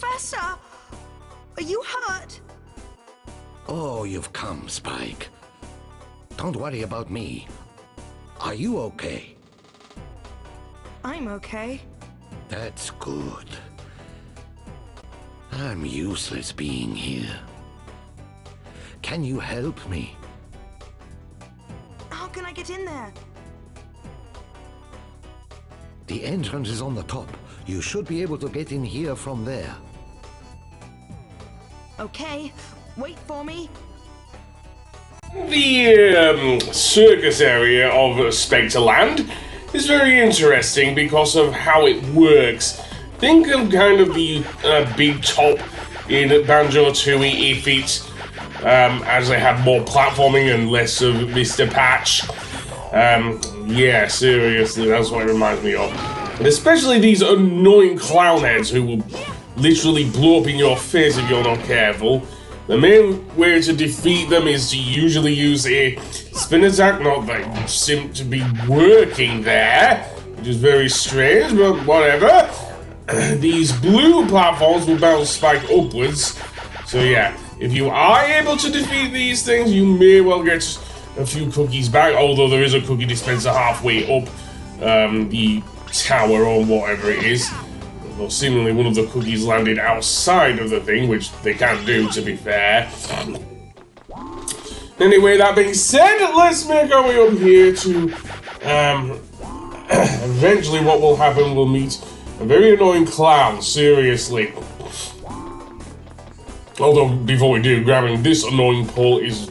Professor! Are you hurt? Oh, you've come, Spike. Don't worry about me. Are you okay? I'm okay. That's good. I'm useless being here. Can you help me? How can I get in there? The entrance is on the top. You should be able to get in here from there. Okay, wait for me. The circus area of Specter Land is very interesting because of how it works. Think of kind of the big top in Banjo-Tooie if it as they had more platforming and less of Mr. Patch. Yeah, seriously, that's what it reminds me of. And especially these annoying clown heads who will literally blow up in your face if you're not careful. The main way to defeat them is to usually use a spin attack, not that seem to be working there, which is very strange, but whatever. These blue platforms will bounce Spike upwards, so yeah, if you are able to defeat these things, you may well get a few cookies back, although there is a cookie dispenser halfway up the tower or whatever it is. Well, seemingly one of the cookies landed outside of the thing, which they can't do, to be fair. Anyway, that being said, let's make our way up here to... eventually what will happen, we'll meet a very annoying clown, seriously. Although, before we do, grabbing this annoying pole is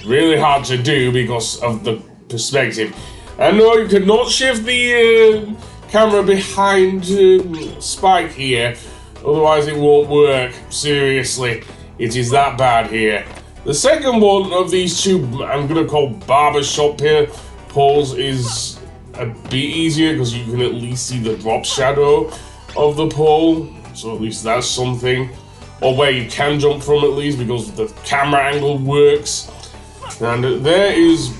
really hard to do because of the perspective. I know you cannot shift the... camera behind Spike here, otherwise it won't work. Seriously, it is that bad here. The second one of these two, I'm gonna call barbershop here, poles is a bit easier because you can at least see the drop shadow of the pole, so at least that's something. Or where you can jump from at least because the camera angle works. And there is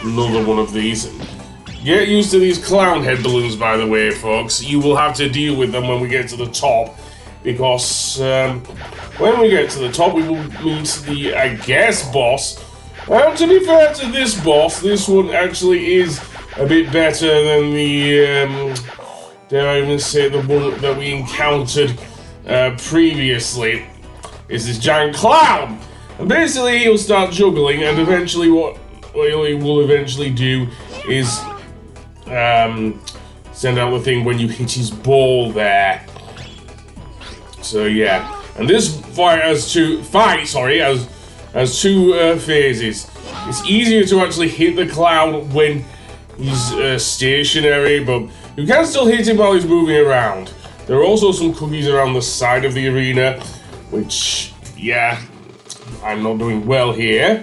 another one of these. Get used to these clown head balloons, by the way, folks. You will have to deal with them when we get to the top, because when we get to the top, we will meet the, I guess, boss. To be fair to this boss, this one actually is a bit better than the, dare I even say, the one that we encountered previously. Is this giant clown. And basically, he'll start juggling, and eventually what he will eventually do is send out the thing when you hit his ball there. So yeah, and this fight has two phases. It's easier to actually hit the clown when he's stationary, but you can still hit him while he's moving around. There are also some cookies around the side of the arena, which, yeah, I'm not doing well here.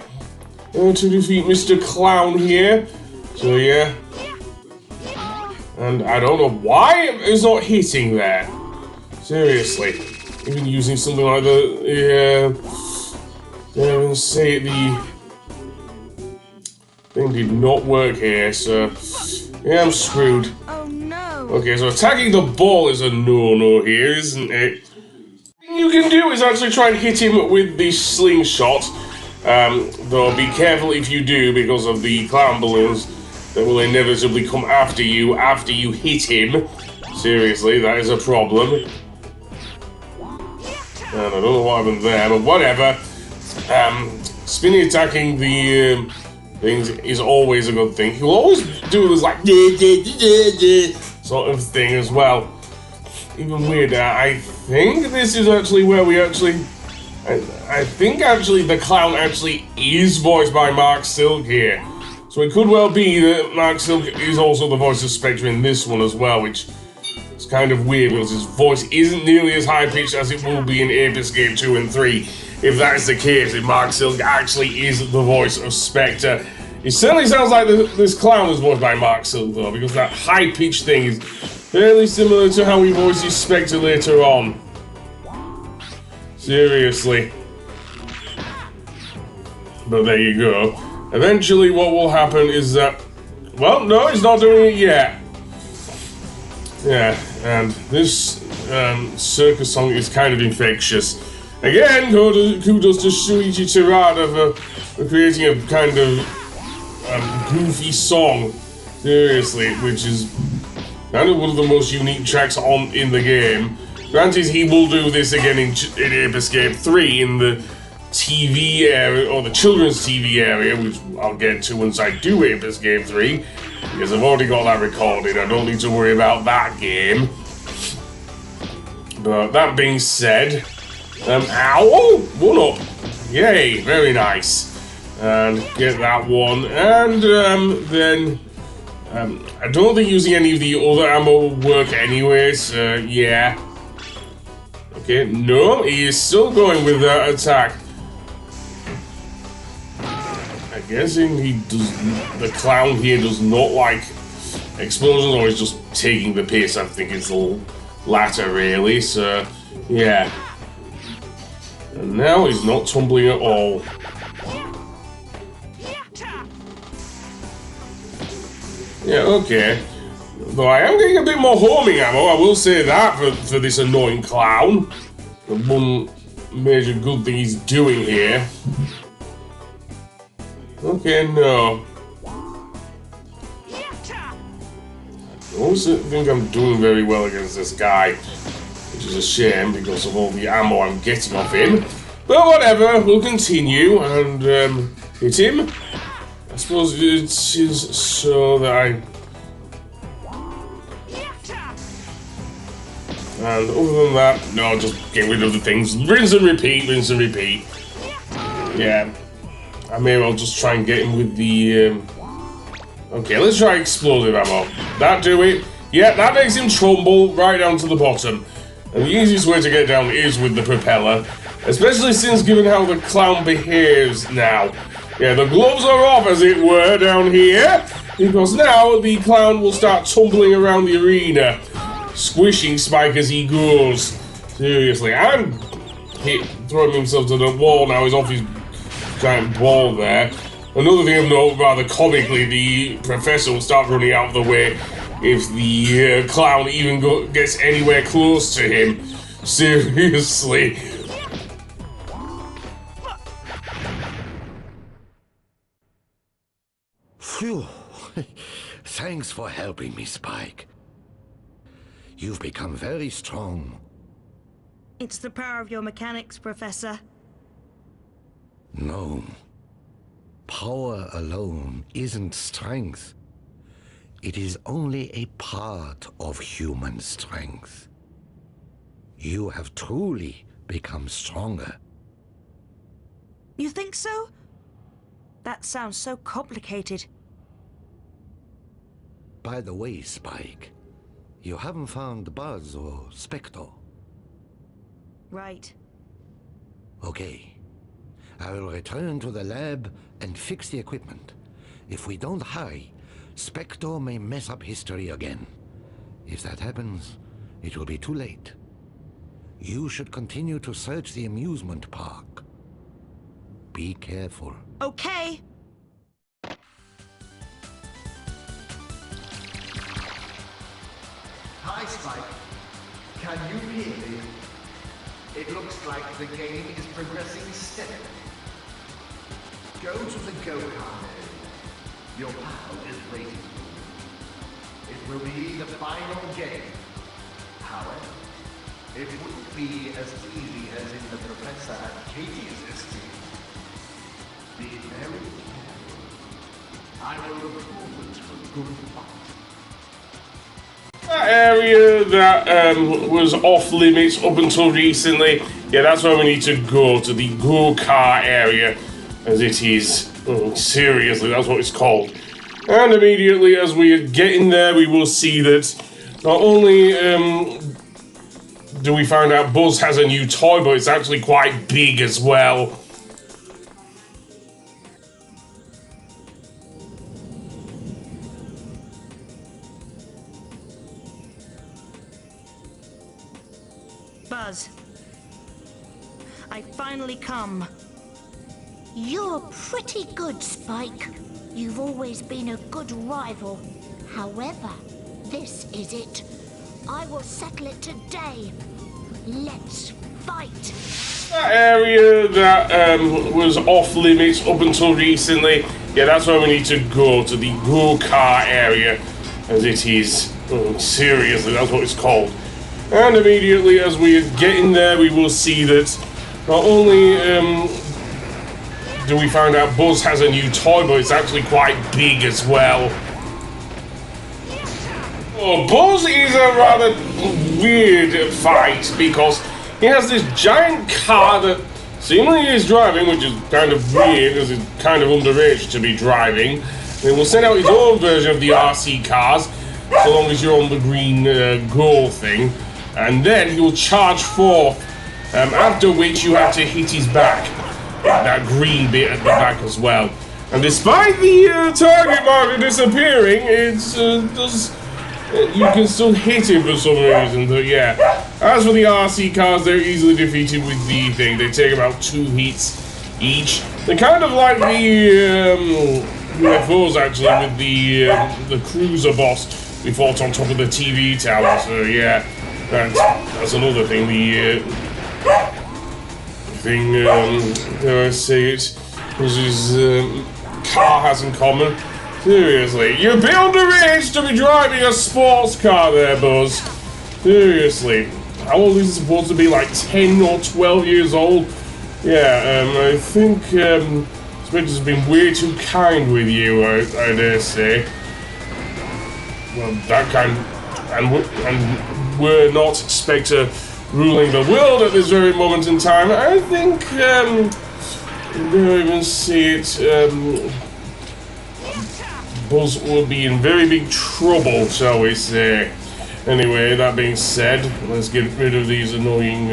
To defeat Mr. Clown here. So yeah. And I don't know why it's not hitting there. Seriously. Even using something like the thing did not work here, so yeah, I'm screwed. Oh no. Okay, so attacking the ball is a no-no here, isn't it? What you can do is actually try and hit him with the slingshot. Though be careful if you do because of the clown balloons that will inevitably come after you hit him. Seriously, that is a problem. And I don't know what happened there, but whatever. Spinny attacking the things is always a good thing. He'll always do this like sort of thing as well. Even weirder, I think this is actually where we actually... I think actually the clown actually is voiced by Mark Silk here. So it could well be that Mark Silk is also the voice of Spectre in this one as well, which is kind of weird because his voice isn't nearly as high-pitched as it will be in Ape Escape 2 and 3. If that is the case, if Mark Silk actually is the voice of Spectre. It certainly sounds like this clown is voiced by Mark Silk though, because that high-pitched thing is fairly similar to how he voices Spectre later on. Seriously. But there you go. Eventually what will happen is that... Well, no, he's not doing it yet. Yeah, and this circus song is kind of infectious. Again, kudos to Shuichi Terada for creating a kind of goofy song. Seriously, which is kind of one of the most unique tracks in the game. Granted, he will do this again in Ape Escape 3 in the TV area, or the children's TV area, which I'll get to once I do Ape Escape 3, because I've already got that recorded. I don't need to worry about that game. But that being said, ow! 1 up! Yay, very nice. And get that one, and then I don't think using any of the other ammo will work anyways, yeah. Okay, no, he is still going with that attack. I'm guessing the clown here does not like explosions, or is just taking the piss. I think it's the latter, really, so, yeah. And now he's not tumbling at all. Yeah, okay. Though I am getting a bit more homing ammo, I will say that, for this annoying clown. The one major good thing he's doing here. Okay, no. I don't think I'm doing very well against this guy, which is a shame because of all the ammo I'm getting off him. But whatever, we'll continue and hit him. I suppose it is so that I... And other than that, no, just get rid of the things. Rinse and repeat, rinse and repeat. Yeah. I may well just try and get him with the... Okay, let's try explosive ammo. That do it? Yeah, that makes him tumble right down to the bottom. And the easiest way to get down is with the propeller. Especially since given how the clown behaves now. Yeah, the gloves are off, as it were, down here. Because now the clown will start tumbling around the arena. Squishing Spike as he goes. Seriously, and throwing himself to the wall now. He's off his giant ball there. Another thing of note, rather comically, the professor will start running out of the way if the clown even gets anywhere close to him. Seriously. Phew. Thanks for helping me, Spike. You've become very strong. It's the power of your mechanics, Professor. No. Power alone isn't strength. It is only a part of human strength. You have truly become stronger. You think so? That sounds so complicated. By the way, Spike, you haven't found Buzz or Specter. Right. Okay. I will return to the lab and fix the equipment. If we don't hurry, Specter may mess up history again. If that happens, it will be too late. You should continue to search the amusement park. Be careful. Okay. Hi, Spike. Can you hear me? It looks like the game is progressing steadily. Go to the go-kart area. Your pal is waiting for you. It will be the final game. However, it wouldn't be as easy as in the Professor and Katie's estate. Be very careful. I will look forward to a good fight. That area that was off limits up until recently, yeah, that's where we need to go, to the go-kart area, as it is. Seriously, that's what it's called. And immediately as we get in there, we will see that not only do we find out Buzz has a new toy, but it's actually quite big as well. Buzz. I finally come. You're pretty good, Spike. You've always been a good rival. However, this is it. I will settle it today. Let's fight. That area that was off limits up until recently, yeah, that's where we need to go, to the go-kart area, as it is. Oh, seriously, that's what it's called. And immediately as we get in there, we will see that not only do we find out Buzz has a new toy, but it's actually quite big as well. Oh, Buzz is a rather weird fight because he has this giant car that seemingly is driving, which is kind of weird because it's kind of underage to be driving. They will send out his own version of the RC cars, so long as you're on the green goal thing, and then he will charge forth, after which you have to hit his back, that green bit at the back as well. And despite the target marker disappearing, you can still hit him for some reason, but yeah. As for the RC cars, they're easily defeated with the thing. They take about 2 hits each. They're kind of like the UFOs, actually, with the cruiser boss we fought on top of the TV tower. So yeah, that's another thing. The thing, dare I say it, was his car has in common. Seriously, you're a bit underage to be driving a sports car there, Buzz. Seriously. How old is it supposed to be? Like 10 or 12 years old? Yeah, I think Specter's been way too kind with you, I dare say. Well, that kind... And we're not Specter ruling the world at this very moment in time. I think, you don't even see it, Buzz will be in very big trouble, shall we say. Anyway, that being said, let's get rid of these annoying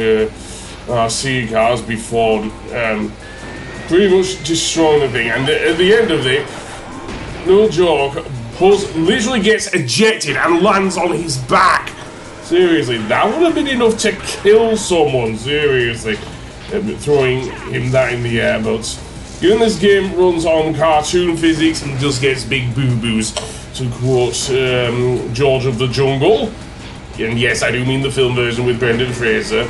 RC cars before pretty much destroying the thing. And at the end of it, no joke, Buzz literally gets ejected and lands on his back. Seriously, that would have been enough to kill someone, seriously. Throwing him that in the air, but... Given this game runs on cartoon physics and just gets big boo-boos, to quote George of the Jungle. And yes, I do mean the film version with Brendan Fraser.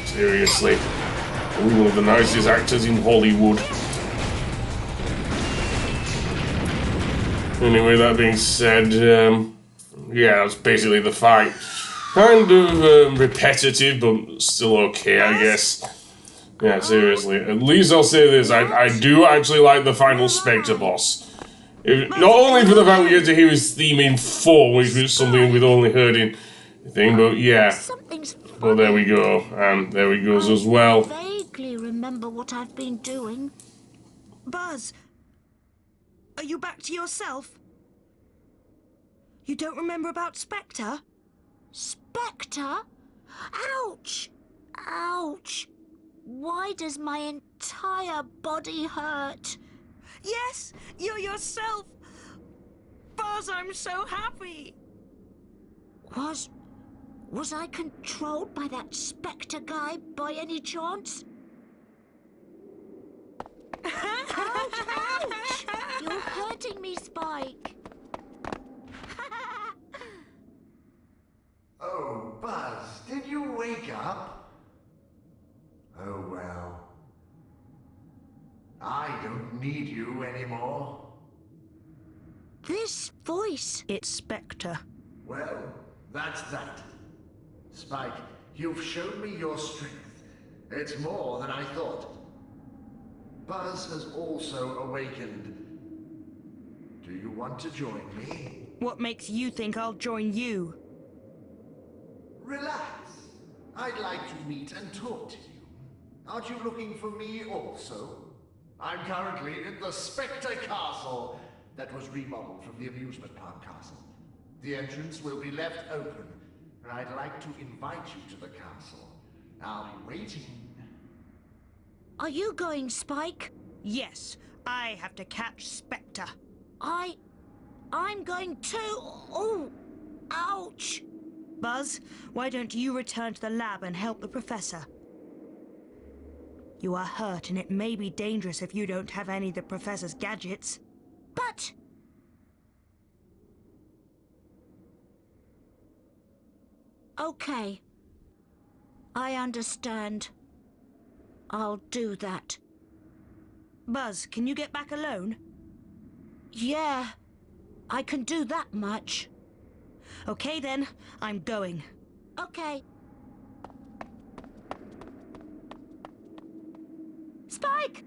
Seriously. One of the nicest actors in Hollywood. Anyway, that being said, yeah, that's basically the fight. Kind of repetitive, but still okay, I guess. Yeah, seriously. At least I'll say this, I do actually like the final Specter boss. Not only for the fact we get to hear his theme in full, which was something we'd only heard in the thing, but yeah. Well, there we go. And there he goes as well. I vaguely remember what I've been doing. Buzz, are you back to yourself? You don't remember about Specter? Specter? Ouch! Ouch! Why does my entire body hurt? Yes, you're yourself. Buzz, I'm so happy. Was I controlled by that Specter guy by any chance? Ouch, ouch! You're hurting me, Spike. Oh, Buzz, did you wake up? Oh, well. I don't need you anymore. This voice... It's Specter. Well, that's that. Spike, you've shown me your strength. It's more than I thought. Buzz has also awakened. Do you want to join me? What makes you think I'll join you? Relax. I'd like to meet and talk to you. Aren't you looking for me also? I'm currently in the Specter Castle that was remodeled from the amusement park castle. The entrance will be left open, and I'd like to invite you to the castle. I'll be waiting. Are you going, Spike? Yes, I have to catch Specter. I'm going too. Oh, ouch. Buzz, why don't you return to the lab and help the professor? You are hurt, and it may be dangerous if you don't have any of the professor's gadgets. But... Okay. I understand. I'll do that. Buzz, can you get back alone? Yeah, I can do that much. Okay then, I'm going. Okay. Spike!